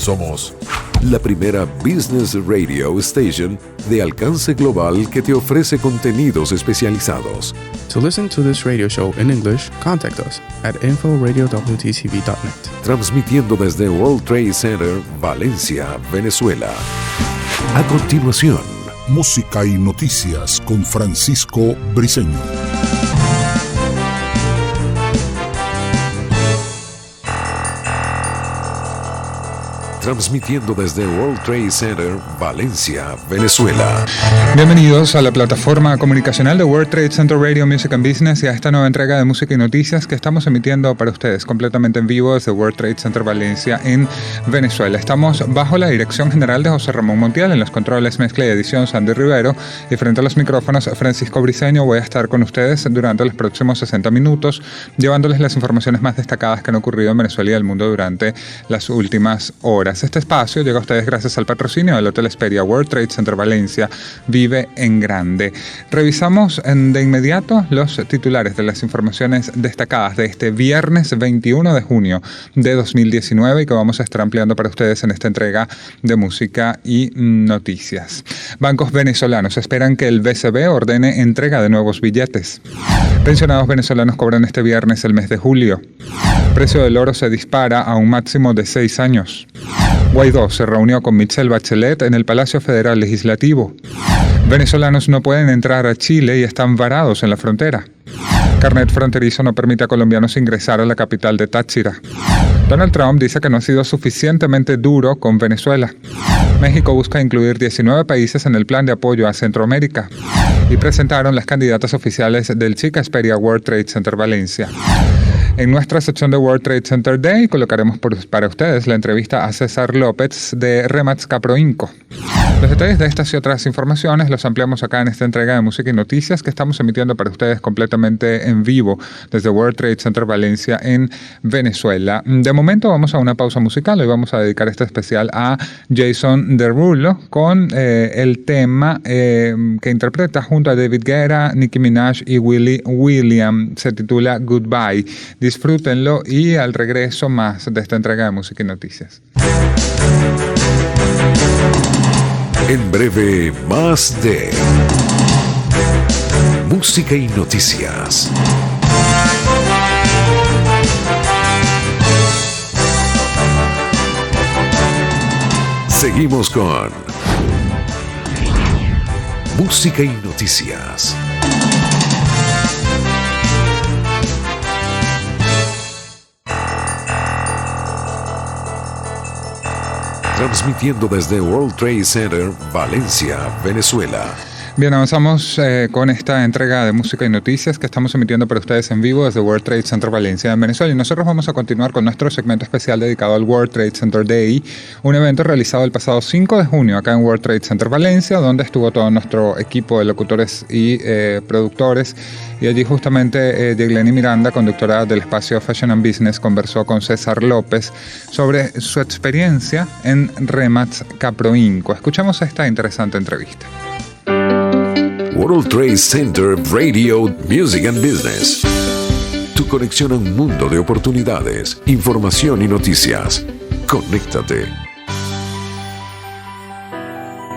Somos la primera business radio station de alcance global que te ofrece contenidos especializados. To listen to this radio show in English, contact us at info@radiowtcv.net. Transmitiendo desde World Trade Center, Valencia, Venezuela. A continuación, música y noticias con Francisco Briceño. Transmitiendo desde World Trade Center, Valencia, Venezuela. Bienvenidos a la plataforma comunicacional de World Trade Center Radio Music and Business y a esta nueva entrega de música y noticias que estamos emitiendo para ustedes completamente en vivo desde World Trade Center Valencia en Venezuela. Estamos bajo la dirección general de José Ramón Montiel, en los controles, mezcla y edición Sandy Rivero, y frente a los micrófonos Francisco Briceño. Voy a estar con ustedes durante los próximos 60 minutos llevándoles las informaciones más destacadas que han ocurrido en Venezuela y el mundo durante las últimas horas. Este espacio llega a ustedes gracias al patrocinio del Hotel Esperia World Trade Center Valencia. Vive en grande. Revisamos de inmediato los titulares de las informaciones destacadas de este viernes 21 de junio de 2019 y que vamos a estar ampliando para ustedes en esta entrega de música y noticias. Bancos venezolanos esperan que el BCB ordene entrega de nuevos billetes. Pensionados venezolanos cobran este viernes el mes de julio. Precio del oro se dispara a un máximo de 6 años. Guaidó se reunió con Michelle Bachelet en el Palacio Federal Legislativo. Venezolanos no pueden entrar a Chile y están varados en la frontera. Carnet fronterizo no permite a colombianos ingresar a la capital de Táchira. Donald Trump dice que no ha sido suficientemente duro con Venezuela. México busca incluir 19 países en el plan de apoyo a Centroamérica. Y presentaron las candidatas oficiales del Chica Esperia World Trade Center Valencia. En nuestra sección de World Trade Center Day colocaremos para ustedes la entrevista a César López de Remax Caproinco. Los detalles de estas y otras informaciones los ampliamos acá en esta entrega de música y noticias que estamos emitiendo para ustedes completamente en vivo desde World Trade Center Valencia en Venezuela. De momento vamos a una pausa musical. Hoy vamos a dedicar este especial a Jason Derulo con el tema que interpreta junto a David Guetta, Nicki Minaj y Willie William. Se titula Goodbye. Disfrútenlo y al regreso más de esta entrega de música y noticias. En breve, más de música y noticias. Seguimos con música y noticias. Transmitiendo desde World Trade Center, Valencia, Venezuela. Bien, avanzamos con esta entrega de música y noticias que estamos emitiendo para ustedes en vivo desde World Trade Center Valencia en Venezuela. Y nosotros vamos a continuar con nuestro segmento especial dedicado al World Trade Center Day, un evento realizado el pasado 5 de junio acá en World Trade Center Valencia, donde estuvo todo nuestro equipo de locutores y productores. Y allí justamente Digleni Miranda, conductora del espacio Fashion and Business, conversó con César López sobre su experiencia en Remax Caproinco. Escuchamos esta interesante entrevista. World Trade Center Radio Music and Business. Tu conexión a un mundo de oportunidades, información y noticias. Conéctate.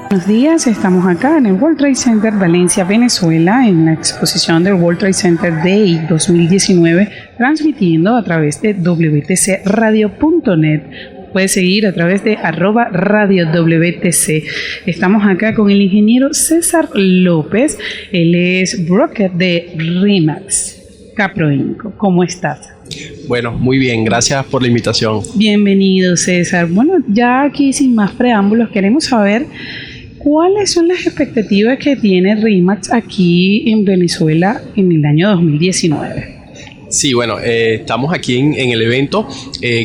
Buenos días, estamos acá en el World Trade Center Valencia, Venezuela, en la exposición del World Trade Center Day 2019, transmitiendo a través de wtcradio.net. Puedes seguir a través de @radiowtc. Estamos acá con el ingeniero César López. Él es broker de Remax Caproinco. ¿Cómo estás? Bueno, muy bien, gracias por la invitación. Bienvenido, César. Bueno, ya aquí sin más preámbulos, queremos saber cuáles son las expectativas que tiene Remax aquí en Venezuela en el año 2019. Sí, bueno, estamos aquí en el evento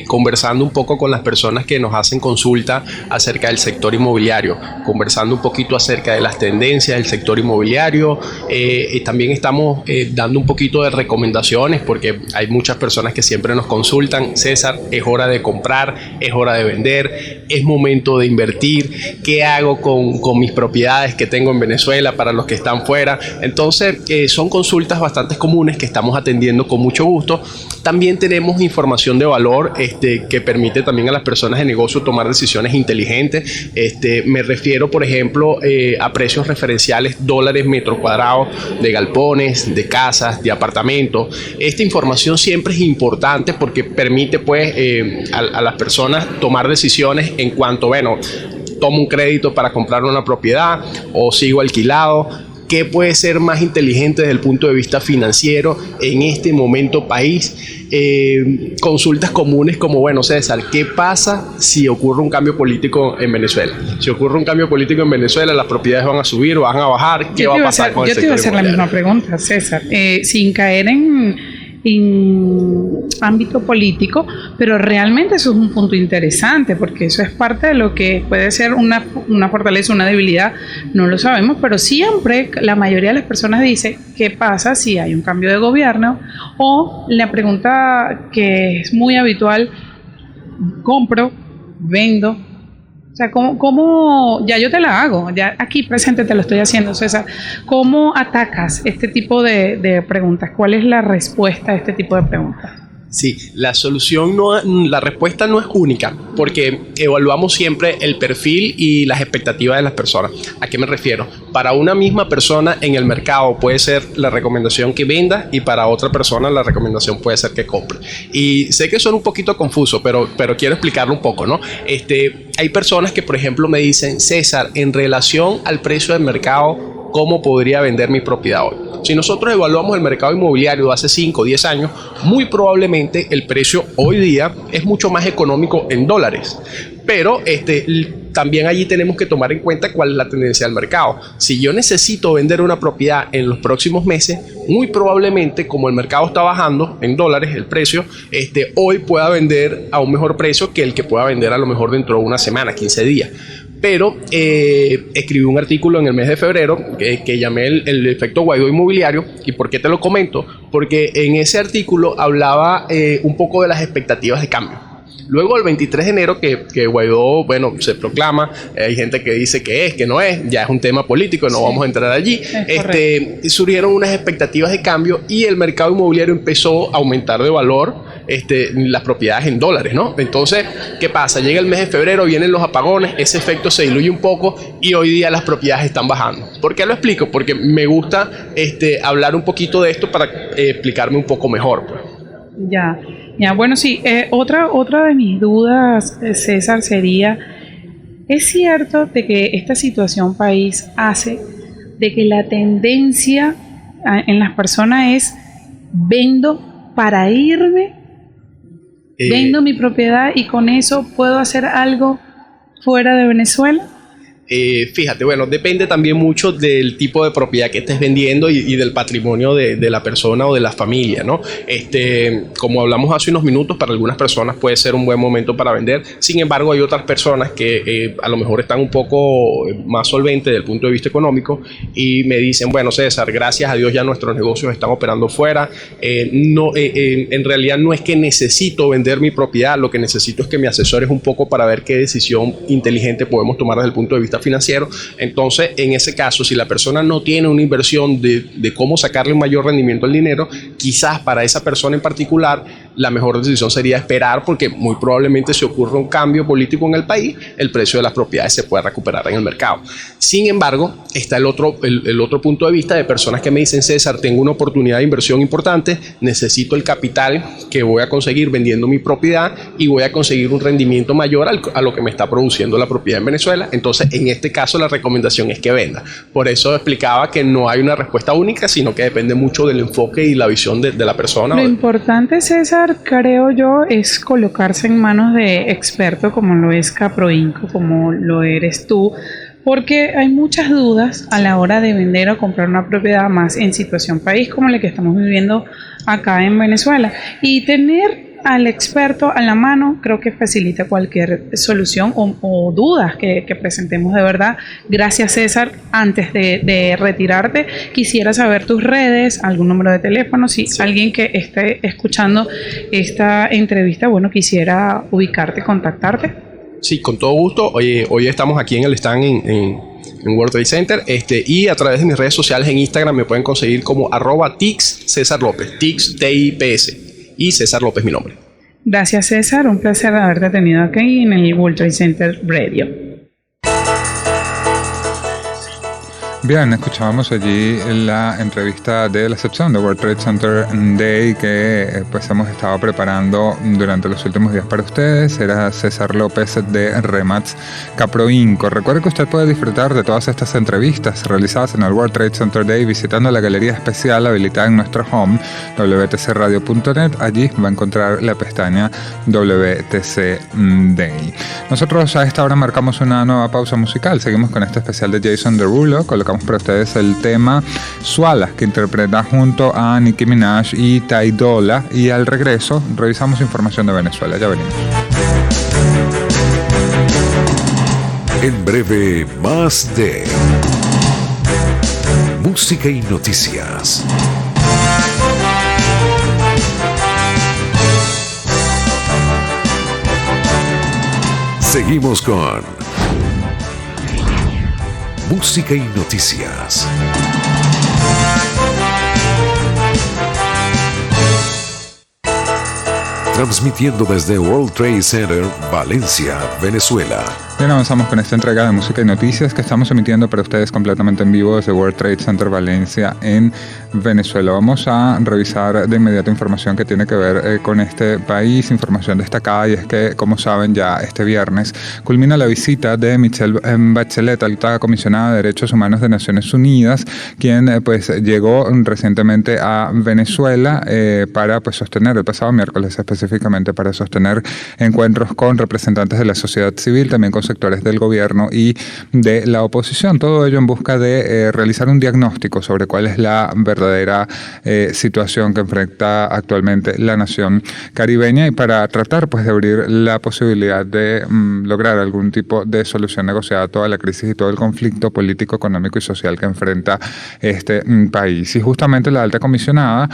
conversando un poco con las personas que nos hacen consulta acerca del sector inmobiliario, conversando un poquito acerca de las tendencias del sector inmobiliario. También estamos dando un poquito de recomendaciones porque hay muchas personas que siempre nos consultan: César, es hora de comprar, es hora de vender, es momento de invertir, ¿qué hago con mis propiedades que tengo en Venezuela para los que están fuera? Entonces son consultas bastante comunes que estamos atendiendo con mucho mucho gusto. También tenemos información de valor que permite también a las personas de negocio tomar decisiones inteligentes. Me refiero, por ejemplo, a precios referenciales, dólares metro cuadrado de galpones, de casas, de apartamentos. Esta información siempre es importante porque permite pues a las personas tomar decisiones en cuanto, bueno, tomo un crédito para comprar una propiedad o sigo alquilado. ¿Qué puede ser más inteligente desde el punto de vista financiero en este momento país? Consultas comunes como, bueno, César, ¿qué pasa si ocurre un cambio político en Venezuela? Si ocurre un cambio político en Venezuela, ¿las propiedades van a subir o van a bajar? ¿Qué va a pasar con el sector inmobiliario? Yo te iba a hacer la misma pregunta, César, sin caer en ámbito político, pero realmente eso es un punto interesante porque eso es parte de lo que puede ser una fortaleza, una debilidad, no lo sabemos, pero siempre la mayoría de las personas dice ¿qué pasa si hay un cambio de gobierno? O la pregunta que es muy habitual, ¿compro? ¿Vendo? O sea, ¿cómo? Ya yo te la hago, ya aquí presente te lo estoy haciendo, César. ¿Cómo atacas este tipo de preguntas? ¿Cuál es la respuesta a este tipo de preguntas? Sí, la respuesta no es única, porque evaluamos siempre el perfil y las expectativas de las personas. ¿A qué me refiero? Para una misma persona en el mercado puede ser la recomendación que venda y para otra persona la recomendación puede ser que compre. Y sé que suena un poquito confuso, pero quiero explicarlo un poco, ¿no? Hay personas que, por ejemplo, me dicen, César, en relación al precio del mercado, ¿cómo podría vender mi propiedad hoy? Si nosotros evaluamos el mercado inmobiliario de hace 5 o 10 años, muy probablemente el precio hoy día es mucho más económico en dólares. Pero también allí tenemos que tomar en cuenta cuál es la tendencia del mercado. Si yo necesito vender una propiedad en los próximos meses, muy probablemente, como el mercado está bajando en dólares, el precio, hoy pueda vender a un mejor precio que el que pueda vender a lo mejor dentro de una semana, 15 días. Pero escribí un artículo en el mes de febrero que llamé el efecto Guaidó inmobiliario. ¿Y por qué te lo comento? Porque en ese artículo hablaba un poco de las expectativas de cambio. Luego, el 23 de enero, que Guaidó, bueno, se proclama, hay gente que dice que no es, ya es un tema político, no vamos a entrar allí. Surgieron unas expectativas de cambio y el mercado inmobiliario empezó a aumentar de valor. Las propiedades en dólares, ¿no? Entonces, ¿qué pasa? Llega el mes de febrero, vienen los apagones, ese efecto se diluye un poco y hoy día las propiedades están bajando. ¿Por qué lo explico? Porque me gusta hablar un poquito de esto para explicarme un poco mejor, pues. Ya, bueno, sí. Otra de mis dudas, César, sería, ¿es cierto de que esta situación país hace de que la tendencia en las personas es vendo para irme? Vendo mi propiedad y con eso puedo hacer algo fuera de Venezuela. Fíjate, bueno, depende también mucho del tipo de propiedad que estés vendiendo y del patrimonio de la persona o de la familia, ¿no? Como hablamos hace unos minutos, para algunas personas puede ser un buen momento para vender. Sin embargo, hay otras personas que a lo mejor están un poco más solventes desde el punto de vista económico y me dicen, bueno, César, gracias a Dios ya nuestros negocios están operando fuera. En realidad no es que necesito vender mi propiedad, lo que necesito es que me asesores un poco para ver qué decisión inteligente podemos tomar desde el punto de vista financiero. Entonces, en ese caso, si la persona no tiene una inversión de cómo sacarle un mayor rendimiento al dinero, quizás para esa persona en particular la mejor decisión sería esperar, porque muy probablemente si ocurre un cambio político en el país, el precio de las propiedades se puede recuperar en el mercado. Sin embargo, está el otro punto de vista de personas que me dicen, César, tengo una oportunidad de inversión importante, necesito el capital que voy a conseguir vendiendo mi propiedad y voy a conseguir un rendimiento mayor a lo que me está produciendo la propiedad en Venezuela. Entonces, en este caso la recomendación es que venda. Por eso explicaba que no hay una respuesta única, sino que depende mucho del enfoque y la visión de la persona. Lo importante, César, creo yo, es colocarse en manos de expertos como lo es Caproinco, como lo eres tú, porque hay muchas dudas a la hora de vender o comprar una propiedad, más en situación país como la que estamos viviendo acá en Venezuela, y tener al experto a la mano creo que facilita cualquier solución o dudas que presentemos de verdad. Gracias, César. Antes de retirarte, quisiera saber tus redes, algún número de teléfono, si alguien que esté escuchando esta entrevista, bueno, quisiera ubicarte, contactarte. Sí, con todo gusto. Hoy estamos aquí en el stand en World Trade Center. Y a través de mis redes sociales en Instagram me pueden conseguir como @Tix César López, Tix TIPS, y César López mi nombre. Gracias, César. Un placer haberte tenido aquí en el World Trade Center Radio. Bien, escuchábamos allí la entrevista de la sección de World Trade Center Day que pues hemos estado preparando durante los últimos días para ustedes. Era César López de Remats Caproinco. Recuerde que usted puede disfrutar de todas estas entrevistas realizadas en el World Trade Center Day visitando la galería especial habilitada en nuestro home wtcradio.net. Allí va a encontrar la pestaña WTC Day. Nosotros a esta hora marcamos una nueva pausa musical. Seguimos con este especial de Jason Derulo. Colocamos para ustedes el tema Swala, que interpreta junto a Nicki Minaj y Ty Dolla, y al regreso revisamos información de Venezuela. Ya venimos. En breve, más de música y noticias. Seguimos con música y noticias. Transmitiendo desde World Trade Center, Valencia, Venezuela. Bien, avanzamos con esta entrega de música y noticias que estamos emitiendo para ustedes completamente en vivo desde World Trade Center Valencia en Venezuela. Vamos a revisar de inmediato información que tiene que ver con este país, información destacada, y es que, como saben, ya este viernes culmina la visita de Michelle Bachelet, alta comisionada de Derechos Humanos de Naciones Unidas, quien pues llegó recientemente a Venezuela para pues sostener, el pasado miércoles específicamente, para sostener encuentros con representantes de la sociedad civil, también con sectores del gobierno y de la oposición. Todo ello en busca de realizar un diagnóstico sobre cuál es la verdadera situación que enfrenta actualmente la nación caribeña, y para tratar pues de abrir la posibilidad de lograr algún tipo de solución negociada a toda la crisis y todo el conflicto político, económico y social que enfrenta este país. Y justamente la alta comisionada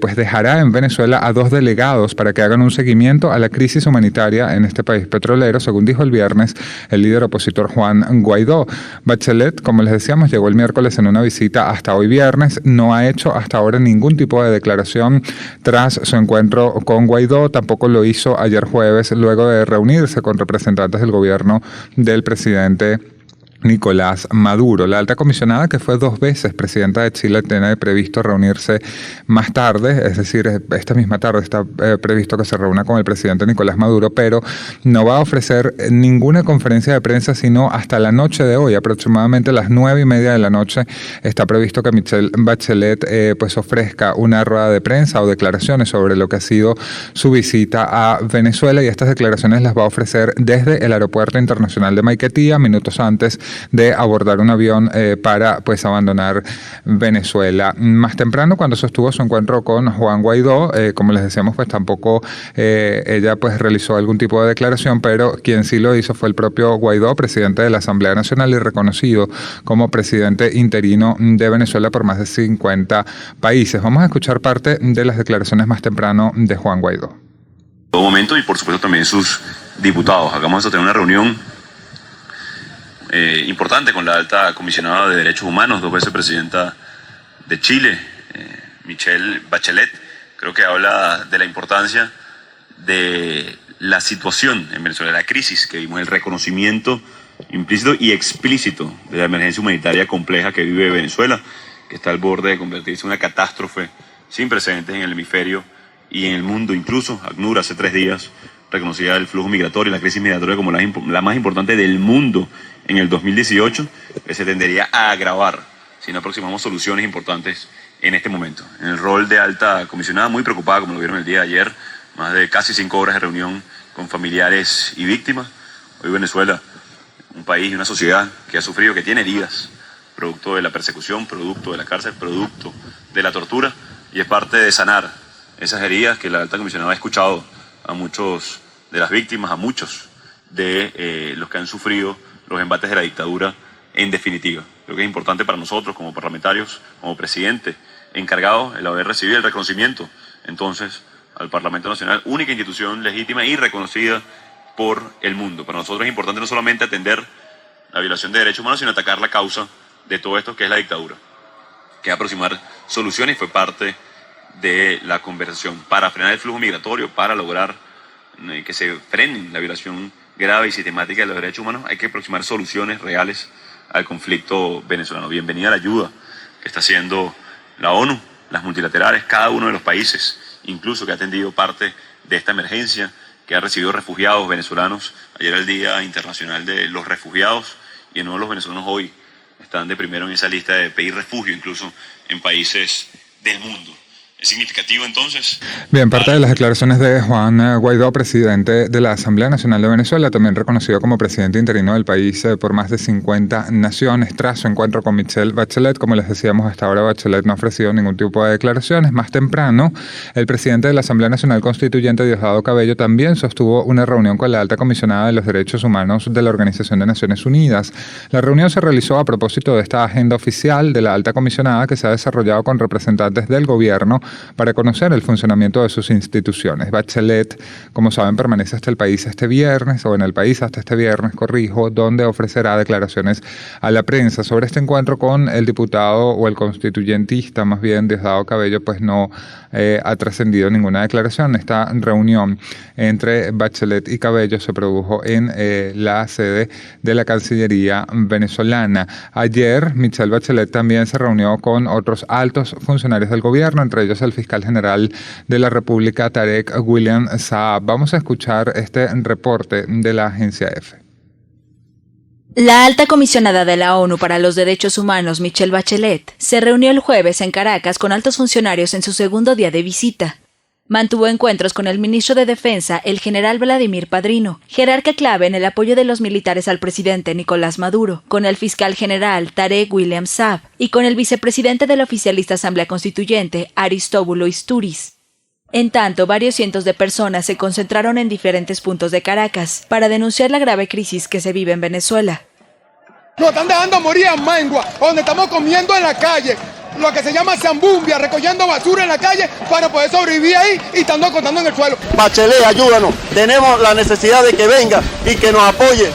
pues dejará en Venezuela a 2 delegados para que hagan un seguimiento a la crisis humanitaria en este país petrolero, según dijo el viernes el líder opositor Juan Guaidó. Bachelet, como les decíamos, llegó el miércoles en una visita hasta hoy viernes. No ha hecho hasta ahora ningún tipo de declaración tras su encuentro con Guaidó. Tampoco lo hizo ayer jueves, luego de reunirse con representantes del gobierno del presidente Nicolás Maduro. La alta comisionada, que fue 2 veces presidenta de Chile, tiene previsto reunirse más tarde, es decir, esta misma tarde está previsto que se reúna con el presidente Nicolás Maduro, pero no va a ofrecer ninguna conferencia de prensa sino hasta la noche de hoy, aproximadamente a las 9:30 de la noche. Está previsto que Michelle Bachelet pues ofrezca una rueda de prensa o declaraciones sobre lo que ha sido su visita a Venezuela, y estas declaraciones las va a ofrecer desde el aeropuerto internacional de Maiquetía, minutos antes de abordar un avión para pues abandonar Venezuela. Más temprano, cuando sostuvo su encuentro con Juan Guaidó, como les decíamos, pues tampoco ella pues realizó algún tipo de declaración, pero quien sí lo hizo fue el propio Guaidó, presidente de la Asamblea Nacional y reconocido como presidente interino de Venezuela por más de 50 países. Vamos a escuchar parte de las declaraciones más temprano de Juan Guaidó. En todo momento, y por supuesto también sus diputados. Acá vamos a tener una reunión importante con la alta comisionada de Derechos Humanos, 2 veces presidenta de Chile, Michelle Bachelet. Creo que habla de la importancia de la situación en Venezuela, la crisis que vimos, el reconocimiento implícito y explícito de la emergencia humanitaria compleja que vive Venezuela, que está al borde de convertirse en una catástrofe sin precedentes en el hemisferio y en el mundo. Incluso ACNUR hace 3 días reconocía el flujo migratorio, la crisis migratoria, como la más importante del mundo en el 2018, que se tendería a agravar si no aproximamos soluciones importantes en este momento. En el rol de alta comisionada, muy preocupada, como lo vieron el día de ayer, más de casi 5 horas de reunión con familiares y víctimas. Hoy Venezuela, un país y una sociedad que ha sufrido, que tiene heridas, producto de la persecución, producto de la cárcel, producto de la tortura, y es parte de sanar esas heridas que la alta comisionada ha escuchado a muchos de las víctimas, a muchos de los que han sufrido los embates de la dictadura en definitiva. Creo que es importante para nosotros como parlamentarios, como presidente encargado, el haber recibido el reconocimiento entonces al Parlamento Nacional, única institución legítima y reconocida por el mundo. Para nosotros es importante no solamente atender la violación de derechos humanos, sino atacar la causa de todo esto que es la dictadura, que es aproximar soluciones, y fue parte de la conversación para frenar el flujo migratorio, para lograr que se frene la violación grave y sistemática de los derechos humanos. Hay que aproximar soluciones reales al conflicto venezolano. Bienvenida a la ayuda que está haciendo la ONU, las multilaterales, cada uno de los países, incluso que ha atendido parte de esta emergencia, que ha recibido refugiados venezolanos. Ayer era el Día Internacional de los Refugiados, y de nuevo los venezolanos hoy están de primero en esa lista de pedir refugio, incluso en países del mundo. ¿Es significativo entonces? Bien, parte de las declaraciones de Juan Guaidó, presidente de la Asamblea Nacional de Venezuela, también reconocido como presidente interino del país por más de 50 naciones, tras su encuentro con Michelle Bachelet. Como les decíamos, hasta ahora Bachelet no ha ofrecido ningún tipo de declaraciones. Más temprano, el presidente de la Asamblea Nacional Constituyente, Diosdado Cabello, también sostuvo una reunión con la alta comisionada de los derechos humanos de la Organización de Naciones Unidas. La reunión se realizó a propósito de esta agenda oficial de la alta comisionada, que se ha desarrollado con representantes del gobierno para conocer el funcionamiento de sus instituciones. Bachelet, como saben, permanece hasta el país este viernes, o en el país hasta este viernes, donde ofrecerá declaraciones a la prensa. Sobre este encuentro con el diputado o el constituyentista, más bien, Diosdado Cabello, pues no ha trascendido ninguna declaración. Esta reunión entre Bachelet y Cabello se produjo en la sede de la Cancillería venezolana. Ayer, Michelle Bachelet también se reunió con otros altos funcionarios del gobierno, entre ellos el fiscal general de la República, Tarek William Saab. Vamos a escuchar este reporte de la agencia EFE. La alta comisionada de la ONU para los Derechos Humanos, Michelle Bachelet, se reunió el jueves en Caracas con altos funcionarios en su segundo día de visita. Mantuvo encuentros con el ministro de Defensa, el general Vladimir Padrino, jerarca clave en el apoyo de los militares al presidente Nicolás Maduro, con el fiscal general Tarek William Saab y con el vicepresidente de la oficialista Asamblea Constituyente, Aristóbulo Istúriz. En tanto, varios cientos de personas se concentraron en diferentes puntos de Caracas para denunciar la grave crisis que se vive en Venezuela. Nos están dejando morir a Mangua, donde estamos comiendo en la calle, lo que se llama zambumbia, recogiendo basura en la calle para poder sobrevivir ahí y estando acostando en el suelo. Bachelet, ayúdanos, tenemos la necesidad de que venga y que nos apoye,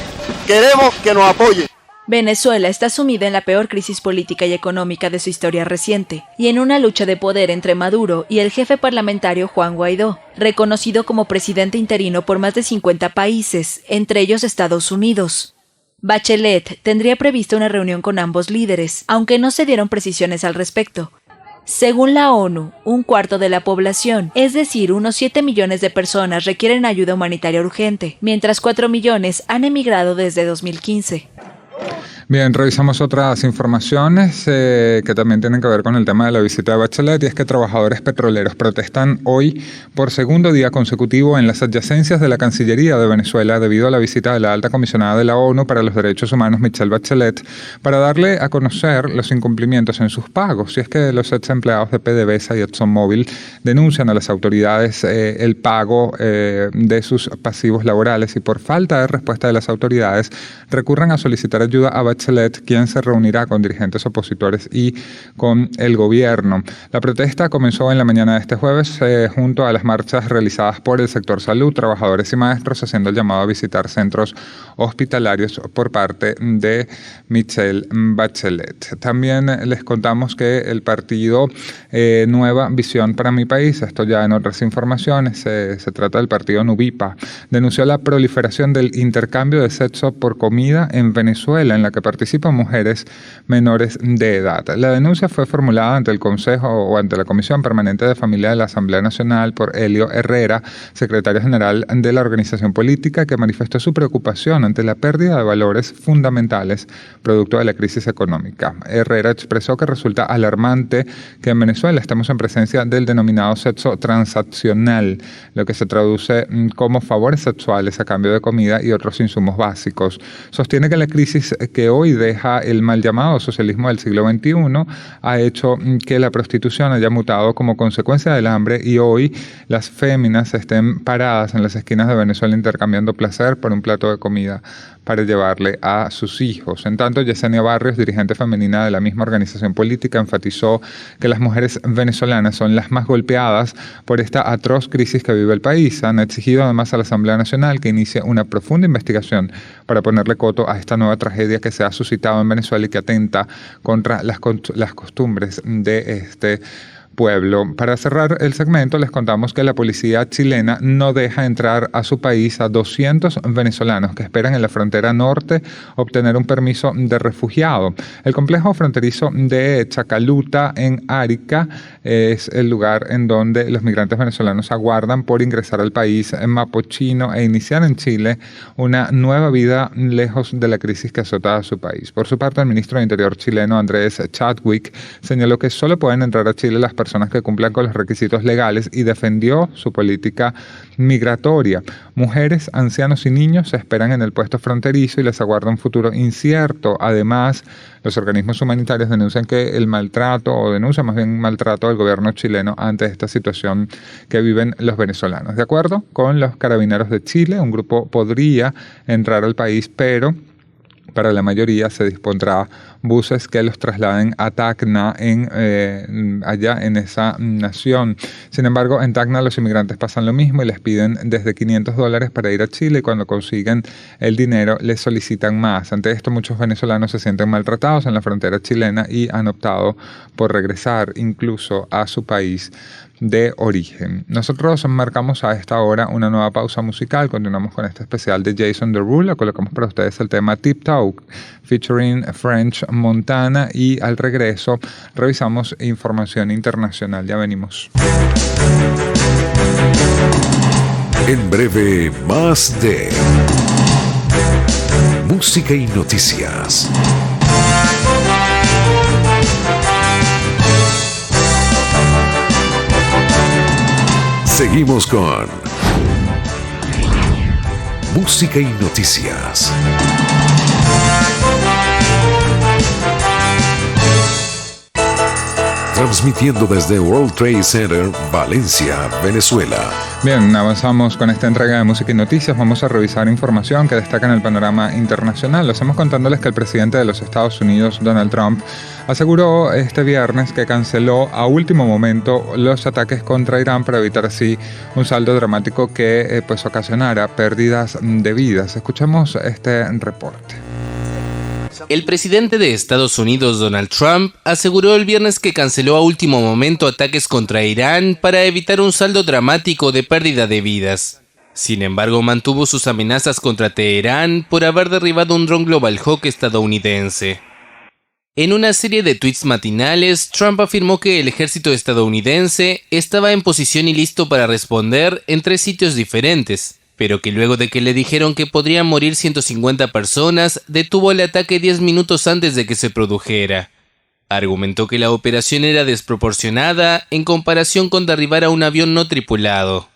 queremos que nos apoye. Venezuela está sumida en la peor crisis política y económica de su historia reciente, y en una lucha de poder entre Maduro y el jefe parlamentario Juan Guaidó, reconocido como presidente interino por más de 50 países, entre ellos Estados Unidos. Bachelet tendría prevista una reunión con ambos líderes, aunque no se dieron precisiones al respecto. Según la ONU, 1/4 de la población, es decir, unos 7 millones de personas, requieren ayuda humanitaria urgente, mientras 4 millones han emigrado desde 2015. Bien, revisamos otras informaciones que también tienen que ver con el tema de la visita de Bachelet, y es que trabajadores petroleros protestan hoy por segundo día consecutivo en las adyacencias de la Cancillería de Venezuela debido a la visita de la alta comisionada de la ONU para los Derechos Humanos, Michelle Bachelet, para darle a conocer los incumplimientos en sus pagos. Y es que los ex empleados de PDVSA y ExxonMobil denuncian a las autoridades el pago de sus pasivos laborales, y por falta de respuesta de las autoridades recurren a solicitar ayuda a Bachelet, quien se reunirá con dirigentes opositores y con el gobierno. La protesta comenzó en la mañana de este jueves junto a las marchas realizadas por el sector salud, trabajadores y maestros, haciendo el llamado a visitar centros hospitalarios por parte de Michelle Bachelet. También les contamos que el partido Nueva Visión para mi País, esto ya en otras informaciones, se trata del partido Nuvipa, denunció la proliferación del intercambio de sexo por comida en Venezuela, en la que participan mujeres menores de edad. La denuncia fue formulada ante el Consejo o ante la Comisión Permanente de Familia de la Asamblea Nacional por Helio Herrera, secretario general de la organización política, que manifestó su preocupación ante la pérdida de valores fundamentales producto de la crisis económica. Herrera expresó que resulta alarmante que en Venezuela estemos en presencia del denominado sexo transaccional, lo que se traduce como favores sexuales a cambio de comida y otros insumos básicos. Sostiene que la crisis que hoy deja el mal llamado socialismo del siglo XXI, ha hecho que la prostitución haya mutado como consecuencia del hambre y hoy las féminas estén paradas en las esquinas de Venezuela intercambiando placer por un plato de comida para llevarle a sus hijos. En tanto, Yesenia Barrios, dirigente femenina de la misma organización política, enfatizó que las mujeres venezolanas son las más golpeadas por esta atroz crisis que vive el país. Han exigido además a la Asamblea Nacional que inicie una profunda investigación para ponerle coto a esta nueva tragedia que se ha suscitado en Venezuela y que atenta contra las costumbres de este pueblo. Para cerrar el segmento, les contamos que la policía chilena no deja entrar a su país a 200 venezolanos que esperan en la frontera norte obtener un permiso de refugiado. El complejo fronterizo de Chacaluta, en Arica, es el lugar en donde los migrantes venezolanos aguardan por ingresar al país mapochino e iniciar en Chile una nueva vida lejos de la crisis que azota a su país. Por su parte, el ministro de Interior chileno, Andrés Chadwick, señaló que solo pueden entrar a Chile las personas que cumplan con los requisitos legales y defendió su política migratoria. Mujeres, ancianos y niños se esperan en el puesto fronterizo y les aguarda un futuro incierto. Además, los organismos humanitarios denuncian maltrato del gobierno chileno ante esta situación que viven los venezolanos. De acuerdo con los Carabineros de Chile, un grupo podría entrar al país, pero para la mayoría se dispondrá buses que los trasladen a Tacna allá en esa nación. Sin embargo, en Tacna los inmigrantes pasan lo mismo y les piden desde $500 para ir a Chile y cuando consiguen el dinero les solicitan más. Ante esto, muchos venezolanos se sienten maltratados en la frontera chilena y han optado por regresar incluso a su país de origen. Nosotros marcamos a esta hora una nueva pausa musical. Continuamos con este especial de Jason Derulo. Colocamos para ustedes el tema Tip Talk featuring French Montana y al regreso revisamos información internacional. Ya venimos. En breve, más de música y noticias. Seguimos con música y noticias. Transmitiendo desde World Trade Center, Valencia, Venezuela. Bien, avanzamos con esta entrega de música y noticias. Vamos a revisar información que destaca en el panorama internacional. Lo hacemos contándoles que el presidente de los Estados Unidos, Donald Trump, aseguró este viernes que canceló a último momento los ataques contra Irán para evitar así un saldo dramático que ocasionara pérdidas de vidas. Escuchemos este reporte. El presidente de Estados Unidos, Donald Trump, aseguró el viernes que canceló a último momento ataques contra Irán para evitar un saldo dramático de pérdida de vidas. Sin embargo, mantuvo sus amenazas contra Teherán por haber derribado un dron Global Hawk estadounidense. En una serie de tweets matinales, Trump afirmó que el ejército estadounidense estaba en posición y listo para responder en 3 sitios diferentes, pero que luego de que le dijeron que podrían morir 150 personas, detuvo el ataque 10 minutos antes de que se produjera. Argumentó que la operación era desproporcionada en comparación con derribar a un avión no tripulado.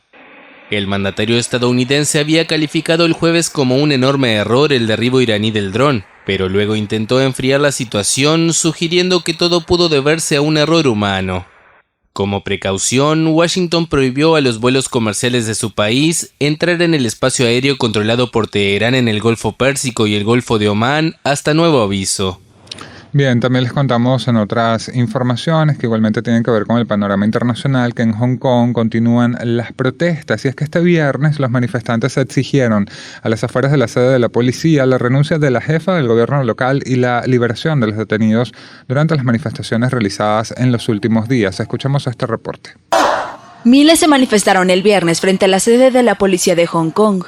El mandatario estadounidense había calificado el jueves como un enorme error el derribo iraní del dron, pero luego intentó enfriar la situación sugiriendo que todo pudo deberse a un error humano. Como precaución, Washington prohibió a los vuelos comerciales de su país entrar en el espacio aéreo controlado por Teherán en el Golfo Pérsico y el Golfo de Omán hasta nuevo aviso. Bien, también les contamos en otras informaciones que igualmente tienen que ver con el panorama internacional que en Hong Kong continúan las protestas y es que este viernes los manifestantes exigieron a las afueras de la sede de la policía la renuncia de la jefa del gobierno local y la liberación de los detenidos durante las manifestaciones realizadas en los últimos días. Escuchemos este reporte. Miles se manifestaron el viernes frente a la sede de la policía de Hong Kong.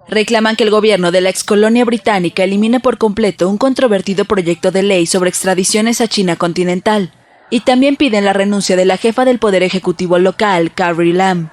Reclaman que el gobierno de la excolonia británica elimine por completo un controvertido proyecto de ley sobre extradiciones a China continental, y también piden la renuncia de la jefa del Poder Ejecutivo local, Carrie Lam.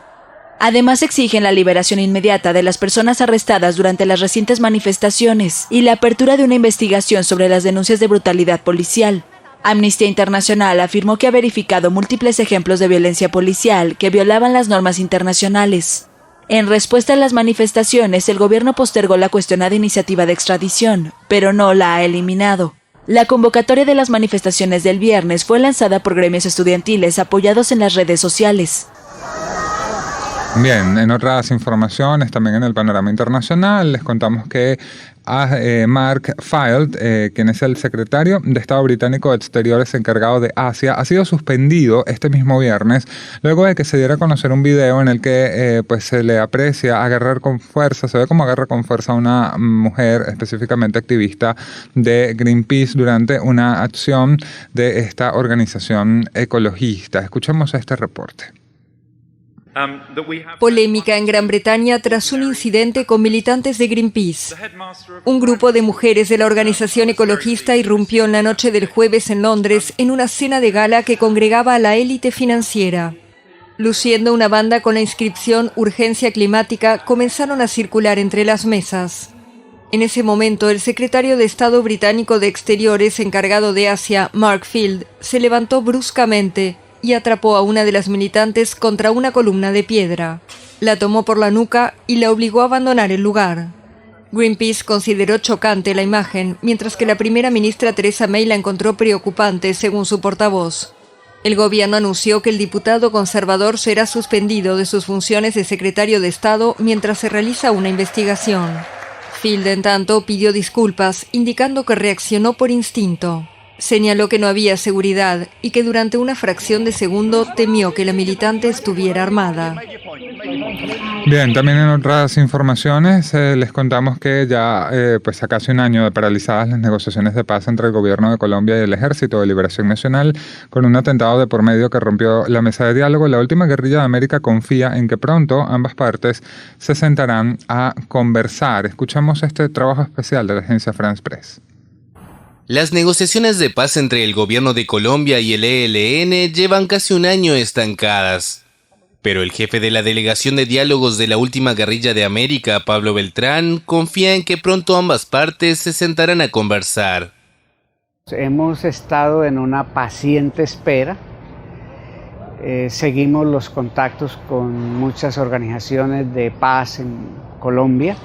Además exigen la liberación inmediata de las personas arrestadas durante las recientes manifestaciones y la apertura de una investigación sobre las denuncias de brutalidad policial. Amnistía Internacional afirmó que ha verificado múltiples ejemplos de violencia policial que violaban las normas internacionales. En respuesta a las manifestaciones, el gobierno postergó la cuestionada iniciativa de extradición, pero no la ha eliminado. La convocatoria de las manifestaciones del viernes fue lanzada por gremios estudiantiles apoyados en las redes sociales. Bien, en otras informaciones, también en el panorama internacional, les contamos que Mark Field, quien es el secretario de Estado británico de Exteriores encargado de Asia, ha sido suspendido este mismo viernes, luego de que se diera a conocer un video en el que pues se le aprecia agarrar con fuerza, se ve como agarra con fuerza a una mujer, específicamente activista de Greenpeace, durante una acción de esta organización ecologista. Escuchemos este reporte. Polémica en Gran Bretaña tras un incidente con militantes de Greenpeace. Un grupo de mujeres de la organización ecologista irrumpió en la noche del jueves en Londres en una cena de gala que congregaba a la élite financiera. Luciendo una banda con la inscripción Urgencia Climática, comenzaron a circular entre las mesas. En ese momento, el secretario de Estado británico de Exteriores encargado de Asia, Mark Field, se levantó bruscamente y atrapó a una de las militantes contra una columna de piedra. La tomó por la nuca y la obligó a abandonar el lugar. Greenpeace consideró chocante la imagen, mientras que la primera ministra Theresa May la encontró preocupante, según su portavoz. El gobierno anunció que el diputado conservador será suspendido de sus funciones de secretario de Estado mientras se realiza una investigación. Field, en tanto, pidió disculpas, indicando que reaccionó por instinto. Señaló que no había seguridad y que durante una fracción de segundo temió que la militante estuviera armada. Bien, también en otras informaciones les contamos que ya pues a casi un año de paralizadas las negociaciones de paz entre el gobierno de Colombia y el Ejército de Liberación Nacional, con un atentado de por medio que rompió la mesa de diálogo, la última guerrilla de América confía en que pronto ambas partes se sentarán a conversar. Escuchamos este trabajo especial de la agencia France Press. Las negociaciones de paz entre el gobierno de Colombia y el ELN llevan casi un año estancadas. Pero el jefe de la delegación de diálogos de la última guerrilla de América, Pablo Beltrán, confía en que pronto ambas partes se sentarán a conversar. Hemos estado en una paciente espera. Seguimos los contactos con muchas organizaciones de paz en Colombia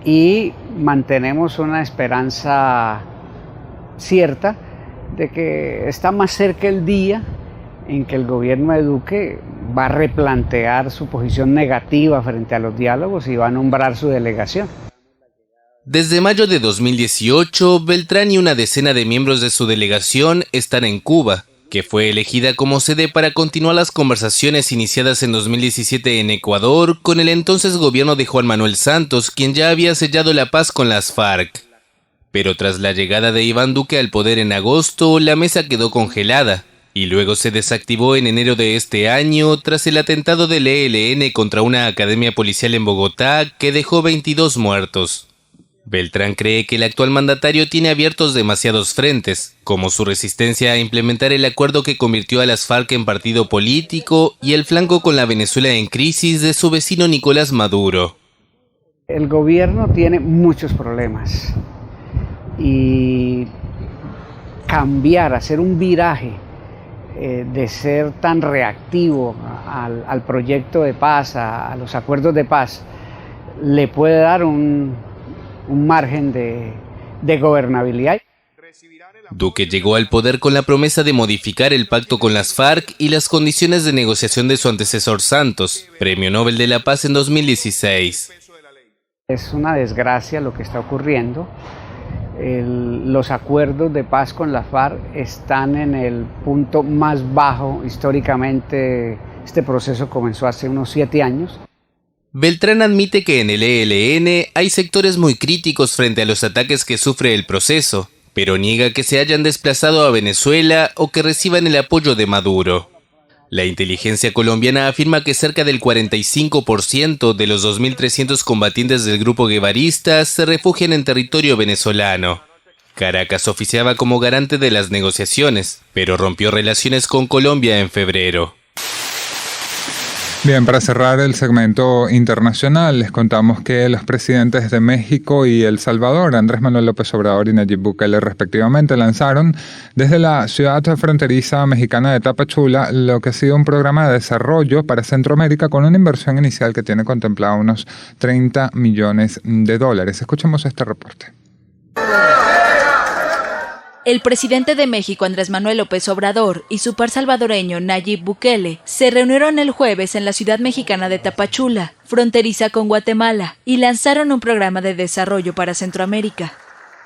y mantenemos una esperanza cierta de que está más cerca el día en que el gobierno de Duque va a replantear su posición negativa frente a los diálogos y va a nombrar su delegación. Desde mayo de 2018, Beltrán y una decena de miembros de su delegación están en Cuba, que fue elegida como sede para continuar las conversaciones iniciadas en 2017 en Ecuador con el entonces gobierno de Juan Manuel Santos, quien ya había sellado la paz con las FARC. Pero tras la llegada de Iván Duque al poder en agosto, la mesa quedó congelada y luego se desactivó en enero de este año tras el atentado del ELN contra una academia policial en Bogotá que dejó 22 muertos. Beltrán cree que el actual mandatario tiene abiertos demasiados frentes, como su resistencia a implementar el acuerdo que convirtió a las FARC en partido político y el flanco con la Venezuela en crisis de su vecino Nicolás Maduro. El gobierno tiene muchos problemas. Y cambiar, hacer un viraje de ser tan reactivo al proyecto de paz, a los acuerdos de paz, le puede dar un margen de gobernabilidad. Duque llegó al poder con la promesa de modificar el pacto con las FARC y las condiciones de negociación de su antecesor Santos, Premio Nobel de la Paz en 2016. Es una desgracia lo que está ocurriendo. Los acuerdos de paz con la FARC están en el punto más bajo históricamente. Este proceso comenzó hace unos 7 años. Beltrán admite que en el ELN hay sectores muy críticos frente a los ataques que sufre el proceso, pero niega que se hayan desplazado a Venezuela o que reciban el apoyo de Maduro. La inteligencia colombiana afirma que cerca del 45% de los 2.300 combatientes del grupo guevarista se refugian en territorio venezolano. Caracas oficiaba como garante de las negociaciones, pero rompió relaciones con Colombia en febrero. Bien, para cerrar el segmento internacional, les contamos que los presidentes de México y El Salvador, Andrés Manuel López Obrador y Nayib Bukele respectivamente, lanzaron desde la ciudad fronteriza mexicana de Tapachula lo que ha sido un programa de desarrollo para Centroamérica con una inversión inicial que tiene contemplada unos $30 millones. Escuchemos este reporte. El presidente de México, Andrés Manuel López Obrador, y su par salvadoreño, Nayib Bukele, se reunieron el jueves en la ciudad mexicana de Tapachula, fronteriza con Guatemala, y lanzaron un programa de desarrollo para Centroamérica.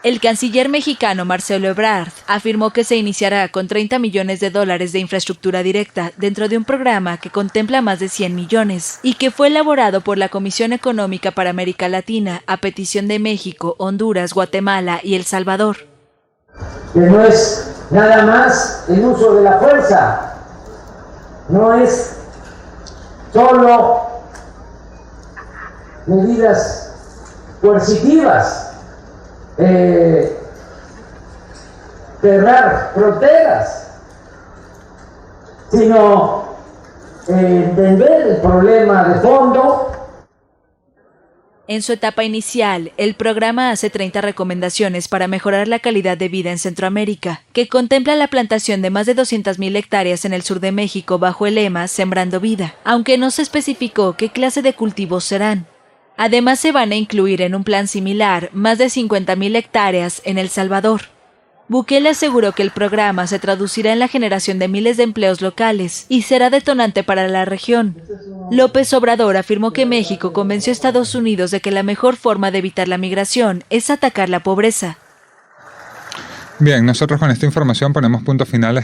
El canciller mexicano Marcelo Ebrard afirmó que se iniciará con $30 millones de infraestructura directa dentro de un programa que contempla más de 100 millones y que fue elaborado por la Comisión Económica para América Latina a petición de México, Honduras, Guatemala y El Salvador. Que no es nada más el uso de la fuerza, no es solo medidas coercitivas, cerrar fronteras, sino entender el problema de fondo. En su etapa inicial, el programa hace 30 recomendaciones para mejorar la calidad de vida en Centroamérica, que contempla la plantación de más de 200,000 hectáreas en el sur de México bajo el lema Sembrando Vida, aunque no se especificó qué clase de cultivos serán. Además, se van a incluir en un plan similar más de 50,000 hectáreas en El Salvador. Bukele aseguró que el programa se traducirá en la generación de miles de empleos locales y será detonante para la región. López Obrador afirmó que México convenció a Estados Unidos de que la mejor forma de evitar la migración es atacar la pobreza. Bien, nosotros con esta información ponemos punto final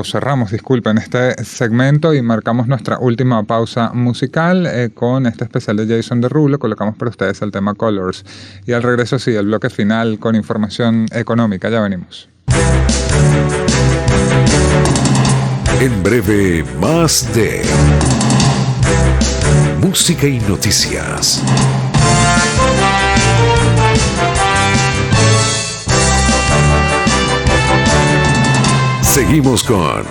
cerramos este segmento y marcamos nuestra última pausa musical con este especial de Jason Derulo. Colocamos para ustedes el tema Colors y al regreso sí, el bloque final con información económica. Ya venimos. En breve, más de música y noticias. Seguimos con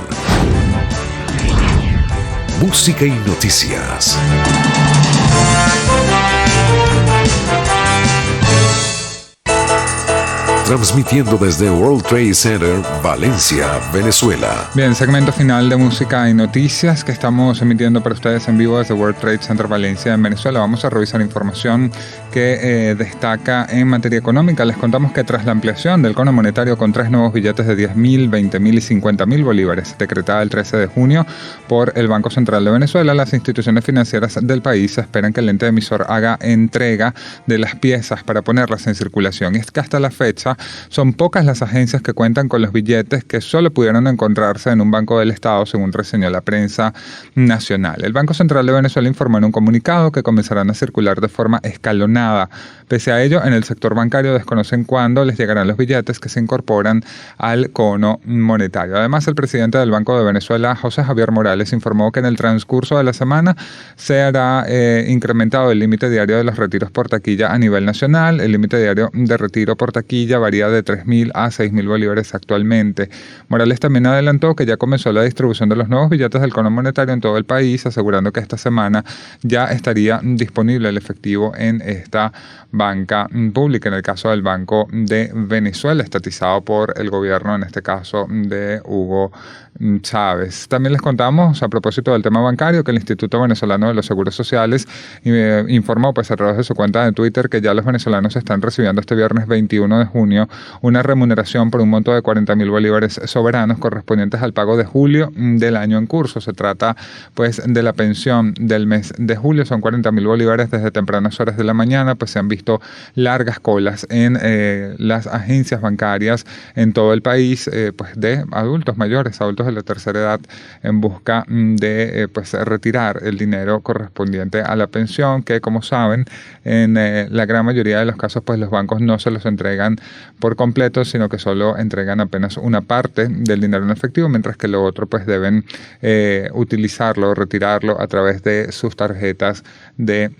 música y noticias. Transmitiendo desde World Trade Center, Valencia, Venezuela. Bien, segmento final de música y noticias que estamos emitiendo para ustedes en vivo desde World Trade Center, Valencia, en Venezuela. Vamos a revisar información que destaca en materia económica. Les contamos que tras la ampliación del cono monetario con 3 nuevos billetes de 10,000, 20,000 y 50,000 bolívares, decretada el 13 de junio por el Banco Central de Venezuela, las instituciones financieras del país esperan que el ente emisor haga entrega de las piezas para ponerlas en circulación. Y es que hasta la fecha son pocas las agencias que cuentan con los billetes que solo pudieron encontrarse en un banco del Estado, según reseñó la prensa nacional. El Banco Central de Venezuela informó en un comunicado que comenzarán a circular de forma escalonada. Pese a ello, en el sector bancario desconocen cuándo les llegarán los billetes que se incorporan al cono monetario. Además, el presidente del Banco de Venezuela, José Javier Morales, informó que en el transcurso de la semana se hará incrementado el límite diario de los retiros por taquilla a nivel nacional. El límite diario de retiro por taquilla varía de 3,000 a 6,000 bolívares actualmente. Morales también adelantó que ya comenzó la distribución de los nuevos billetes del cono monetario en todo el país, asegurando que esta semana ya estaría disponible el efectivo en esta banca pública, en el caso del Banco de Venezuela, estatizado por el gobierno, en este caso de Hugo Chávez. También les contamos, a propósito del tema bancario, que el Instituto Venezolano de los Seguros Sociales informó pues a través de su cuenta de Twitter que ya los venezolanos están recibiendo este viernes 21 de junio una remuneración por un monto de 40,000 bolívares soberanos correspondientes al pago de julio del año en curso. Se trata pues de la pensión del mes de julio, son 40,000 bolívares. Desde tempranas horas de la mañana pues se han visto largas colas en las agencias bancarias en todo el país pues de adultos mayores, adultos de la tercera edad, en busca de pues retirar el dinero correspondiente a la pensión, que como saben en la gran mayoría de los casos pues los bancos no se los entregan por completo, sino que solo entregan apenas una parte del dinero en efectivo, mientras que lo otro pues deben utilizarlo, retirarlo a través de sus tarjetas de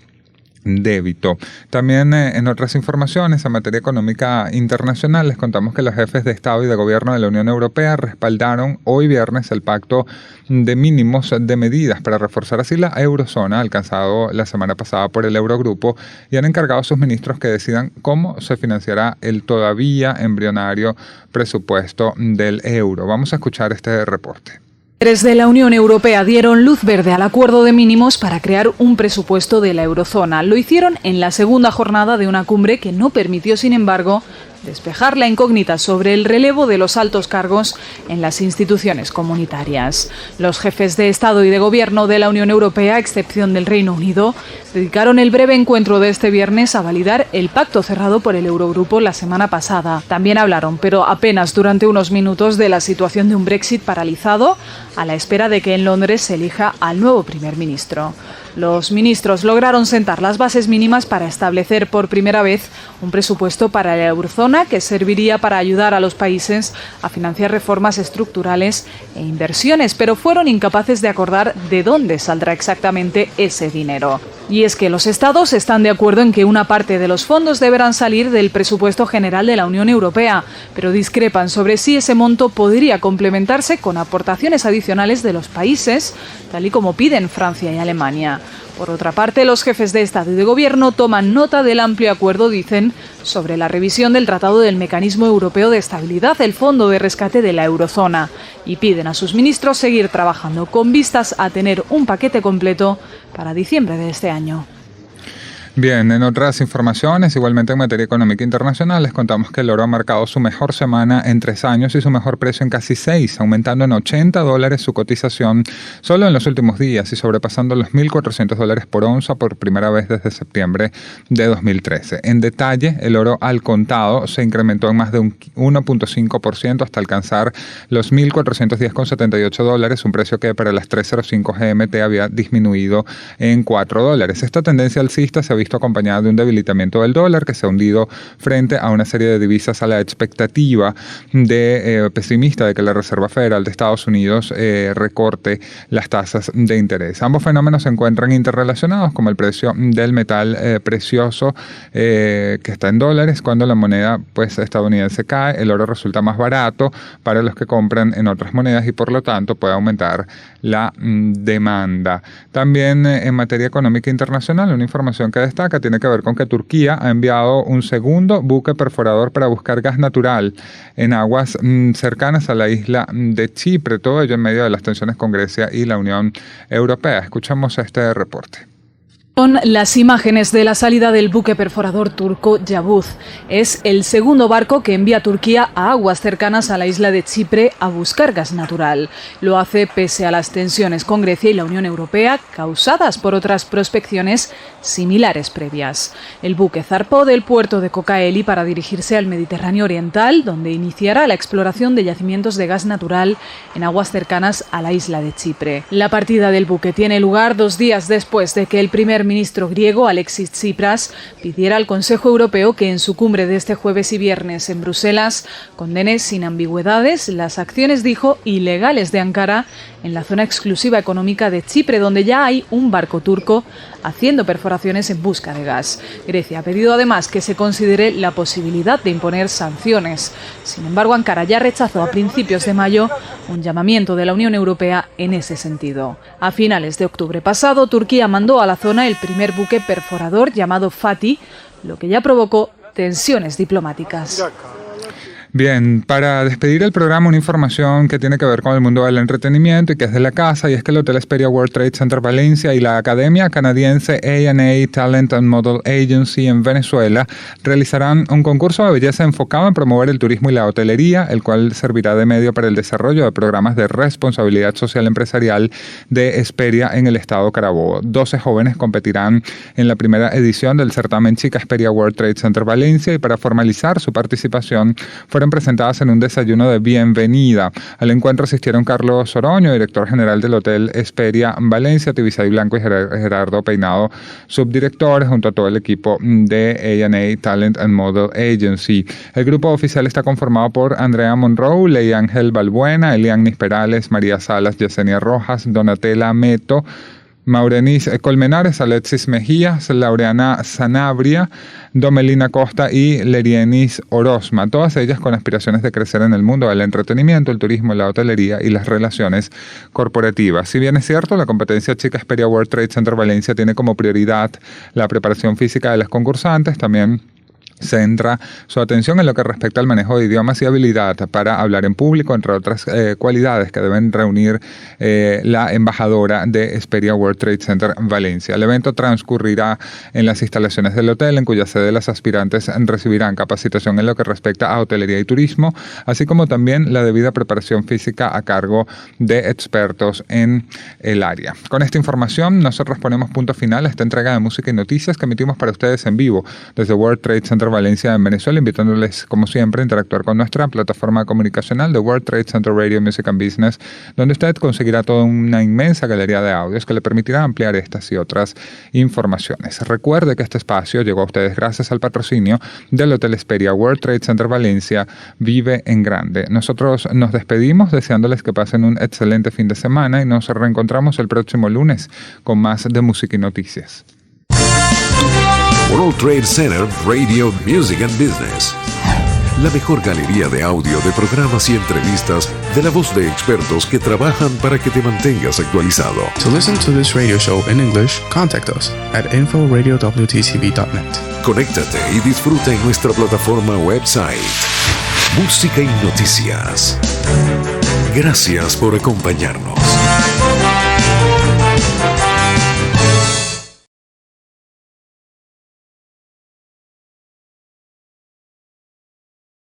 débito. También en otras informaciones en materia económica internacional les contamos que los jefes de Estado y de Gobierno de la Unión Europea respaldaron hoy viernes el pacto de mínimos de medidas para reforzar así la eurozona alcanzado la semana pasada por el Eurogrupo y han encargado a sus ministros que decidan cómo se financiará el todavía embrionario presupuesto del euro. Vamos a escuchar este reporte. Líderes de la Unión Europea dieron luz verde al acuerdo de mínimos para crear un presupuesto de la eurozona. Lo hicieron en la segunda jornada de una cumbre que no permitió, sin embargo, despejar la incógnita sobre el relevo de los altos cargos en las instituciones comunitarias. Los jefes de Estado y de Gobierno de la Unión Europea, a excepción del Reino Unido, dedicaron el breve encuentro de este viernes a validar el pacto cerrado por el Eurogrupo la semana pasada. También hablaron, pero apenas durante unos minutos, de la situación de un Brexit paralizado a la espera de que en Londres se elija al nuevo primer ministro. Los ministros lograron sentar las bases mínimas para establecer por primera vez un presupuesto para la eurozona que serviría para ayudar a los países a financiar reformas estructurales e inversiones, pero fueron incapaces de acordar de dónde saldrá exactamente ese dinero. Y es que los estados están de acuerdo en que una parte de los fondos deberán salir del presupuesto general de la Unión Europea, pero discrepan sobre si ese monto podría complementarse con aportaciones adicionales de los países, tal y como piden Francia y Alemania. Por otra parte, los jefes de Estado y de Gobierno toman nota del amplio acuerdo, dicen, sobre la revisión del Tratado del Mecanismo Europeo de Estabilidad, el Fondo de Rescate de la Eurozona, y piden a sus ministros seguir trabajando con vistas a tener un paquete completo para diciembre de este año. Bien, en otras informaciones, igualmente en materia económica internacional, les contamos que el oro ha marcado su mejor semana en 3 años y su mejor precio en casi 6, aumentando en $80 su cotización solo en los últimos días y sobrepasando los $1.400 por onza por primera vez desde septiembre de 2013. En detalle, el oro al contado se incrementó en más de un 1.5% hasta alcanzar los $1.410,78, un precio que para las 3:05 GMT había disminuido en $4. Esta tendencia alcista se ha visto acompañada de un debilitamiento del dólar que se ha hundido frente a una serie de divisas a la expectativa pesimista de que la Reserva Federal de Estados Unidos recorte las tasas de interés. Ambos fenómenos se encuentran interrelacionados, como el precio del metal precioso que está en dólares. Cuando la moneda estadounidense cae, el oro resulta más barato para los que compran en otras monedas y por lo tanto puede aumentar la demanda. También en materia económica internacional, una información que destaca tiene que ver con que Turquía ha enviado un segundo buque perforador para buscar gas natural en aguas cercanas a la isla de Chipre, todo ello en medio de las tensiones con Grecia y la Unión Europea. Escuchamos este reporte. Son las imágenes de la salida del buque perforador turco Yavuz. Es el segundo barco que envía Turquía a aguas cercanas a la isla de Chipre a buscar gas natural. Lo hace pese a las tensiones con Grecia y la Unión Europea causadas por otras prospecciones similares previas. El buque zarpó del puerto de Kocaeli para dirigirse al Mediterráneo Oriental, donde iniciará la exploración de yacimientos de gas natural en aguas cercanas a la isla de Chipre. La partida del buque tiene lugar 2 días después de que el primer ministro griego Alexis Tsipras pidiera al Consejo Europeo que en su cumbre de este jueves y viernes en Bruselas condene sin ambigüedades las acciones, dijo, ilegales de Ankara en la zona exclusiva económica de Chipre, donde ya hay un barco turco haciendo perforaciones en busca de gas. Grecia ha pedido además que se considere la posibilidad de imponer sanciones. Sin embargo, Ankara ya rechazó a principios de mayo un llamamiento de la Unión Europea en ese sentido. A finales de octubre pasado, Turquía mandó a la zona el primer buque perforador llamado Fatih, lo que ya provocó tensiones diplomáticas. Bien, para despedir el programa, una información que tiene que ver con el mundo del entretenimiento y que es de la casa, y es que el Hotel Hesperia World Trade Center Valencia y la Academia Canadiense A&A Talent and Model Agency en Venezuela realizarán un concurso de belleza enfocado en promover el turismo y la hotelería, el cual servirá de medio para el desarrollo de programas de responsabilidad social empresarial de Hesperia en el estado Carabobo. 12 jóvenes competirán en la primera edición del certamen Chica Hesperia World Trade Center Valencia y para formalizar su participación fueron presentadas en un desayuno de bienvenida. Al encuentro asistieron Carlos Oroño, director general del Hotel Hesperia Valencia, Tibisay Blanco y Gerardo Peinado, subdirectores, junto a todo el equipo de A&A Talent and Model Agency. El grupo oficial está conformado por Andrea Monroe, Ley Ángel Balbuena, Elian Nisperales, María Salas, Yesenia Rojas, Donatella Meto, Maurenis Colmenares, Alexis Mejías, Laureana Sanabria, Domelina Costa y Lerienis Orozma, todas ellas con aspiraciones de crecer en el mundo del entretenimiento, el turismo, la hotelería y las relaciones corporativas. Si bien es cierto, la competencia Chica Xperia World Trade Center Valencia tiene como prioridad la preparación física de las concursantes, también centra su atención en lo que respecta al manejo de idiomas y habilidad para hablar en público, entre otras cualidades que deben reunir la embajadora de Xperia World Trade Center Valencia. El evento transcurrirá en las instalaciones del hotel, en cuya sede las aspirantes recibirán capacitación en lo que respecta a hotelería y turismo, así como también la debida preparación física a cargo de expertos en el área. Con esta información, nosotros ponemos punto final a esta entrega de música y noticias que emitimos para ustedes en vivo desde World Trade Center Valencia en Venezuela, invitándoles como siempre a interactuar con nuestra plataforma comunicacional de World Trade Center Radio Music and Business, donde usted conseguirá toda una inmensa galería de audios que le permitirá ampliar estas y otras informaciones. Recuerde que este espacio llegó a ustedes gracias al patrocinio del Hotel Xperia World Trade Center Valencia. Vive en grande. Nosotros nos despedimos deseándoles que pasen un excelente fin de semana y nos reencontramos el próximo lunes con más de música y noticias. World Trade Center Radio Music and Business. La mejor galería de audio de programas y entrevistas de la voz de expertos que trabajan para que te mantengas actualizado. To listen to this radio show in English, contact us at info@radiowtcb.net. Conéctate y disfruta en nuestra plataforma website. Música y noticias. Gracias por acompañarnos.